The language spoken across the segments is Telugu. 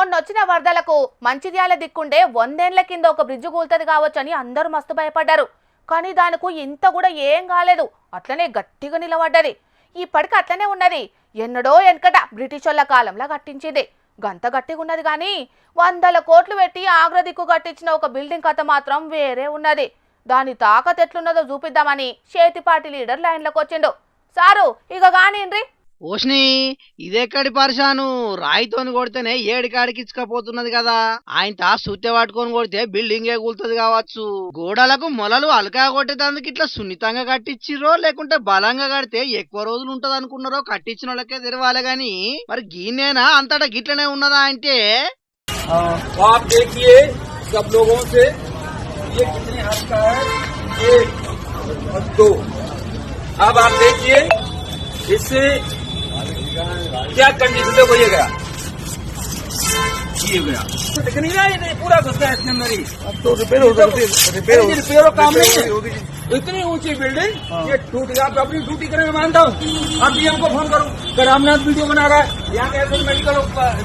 మొన్నొచ్చిన వరదలకు మంచిర్యాల దిక్కుండే 100 ఏళ్ల కింద ఒక బ్రిడ్జ్ కూల్తది కావచ్చని అందరూ మస్తు భయపడ్డారు. కానీ దానికి ఇంత కూడా ఏం కాలేదు, అట్లనే గట్టిగా నిలబడ్డది. ఇప్పటికి అట్లనే ఉన్నది. ఎన్నడో వెనకట బ్రిటిషోళ్ళ కాలంలో కట్టించింది. గంత గట్టిగా ఉన్నది కానీ 100 కోట్లు పెట్టి ఆగ్రా దిక్కు కట్టించిన ఒక బిల్డింగ్ కథ మాత్రం వేరే ఉన్నది. దాని తాకత్ ఎట్లున్నదో చూపిద్దామని చేతిపాటి లీడర్ లైన్లోకి వచ్చిండు. సారు ఇక కానిండ్రి. ఓష్ని ఇదెక్కడి పరిశాను, రాయితోని కొడితేనే ఏడికాడికి ఇచ్చుకపోతున్నది కదా. ఆయన సుత్తె పట్టుకొని కొడితే బిల్డింగే కూలుతుంది కావచ్చు. గోడలకు మొలలు అలకా కొట్టేందుకు ఇట్లా సున్నితంగా కట్టించిరో లేకుంటే బలంగా కడితే ఎక్కువ రోజులు ఉంటది అనుకున్నారో కట్టించిన వాళ్ళకే తెరవాలి గాని మరి గీనేనా అంతటా గిట్లనే ఉన్నదా అంటే क्या कंडीशन देखो ये गया दिख नहीं रहा है, पूरा घुसता है इसके अंदर ही। अब तो रिपेयर काम नहीं है। इतनी ऊंची बिल्डिंग ये टूट गया। आप अपनी ड्यूटी करने में मानता हूँ। आप डीएम को फोन करो, अगर रामनाथ वीडियो बना रहा है यहाँ के मेडिकल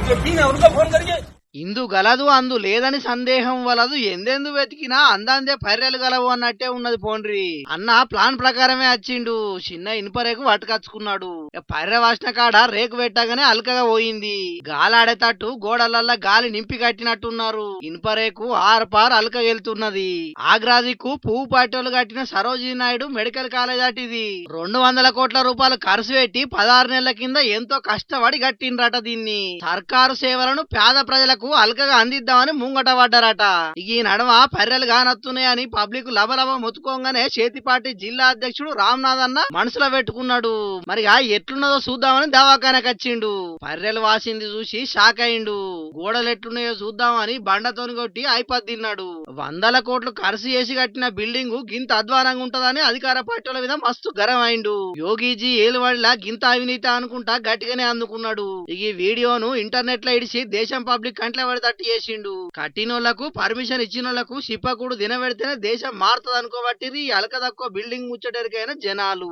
जो टीम है उनको फोन करिए. ఇందు గలదు అందు లేదని సందేహం వలదు, ఎందెందు వెతికినా అందాందే పర్రెలు గలవు అన్నట్టే ఉన్నది. పోండ్రి అన్న ప్లాన్ ప్రకారమే వచ్చిండు. చిన్న ఇనుప రేకు పట్టుకచ్చుకున్నాడు. పర్రె వాసిన కాడ రేకు పెట్టగానే అల్కగా పోయింది. గాలాడేటట్టు గోడలల్లా గాలి నింపి కట్టినట్టున్నారు. ఇనుప రేకు ఆర్పార్ అల్కగా వెళ్తున్నది. ఆగ్రాదికు పువ్వు పాటోలు కట్టిన సరోజినీ నాయుడు మెడికల్ కాలేజ్ అటిది. 200 కోట్ల రూపాయలు ఖర్చు పెట్టి 16 నెలల కింద ఎంతో కష్టపడి కట్టిండ్రట. దీన్ని సర్కారు సేవలను పేద ప్రజలకు అల్కగా అందిద్దామని ముంగట పడ్డారట. ఈ నడమ పర్రెలు కానొస్తున్నాయని పబ్లిక్ లబలబ మొత్తుకోగానే చేతిపాటి జిల్లా అధ్యక్షుడు రామ్నాథ్ అన్న మనసులో పెట్టుకున్నాడు. మరి ఎట్లున్నదో చూద్దామని దవాఖానకు వచ్చిండు. పర్రెలు వాసింది చూసి షాక్ అయిండు. గోడలు ఎట్లున్నాయో చూద్దామని బండతోని కొట్టి అయిపద్దిన్నాడు. 100 కోట్లు ఖర్చు చేసి కట్టిన బిల్డింగ్ గింత అధ్వానంగా ఉంటదని అధికార పార్టీల మీద మస్తు గరం అయిండు. యోగీజీ ఏలువాడిలా గింత అవినీతి అనుకుంటా గట్టిగానే అందుకున్నాడు. ఈ వీడియోను ఇంటర్నెట్ లో ఇడిచి దేశం పబ్లిక్ కంట్ల పడి చేసిండు. కట్టినోళ్లకు పర్మిషన్ ఇచ్చినోళ్లకు సిప్పకుడు దినబెడితేనే దేశం మారుతుంది అనుకోబట్టి అలక తక్కువ బిల్డింగ్ ముచ్చటరికైన జనాలు.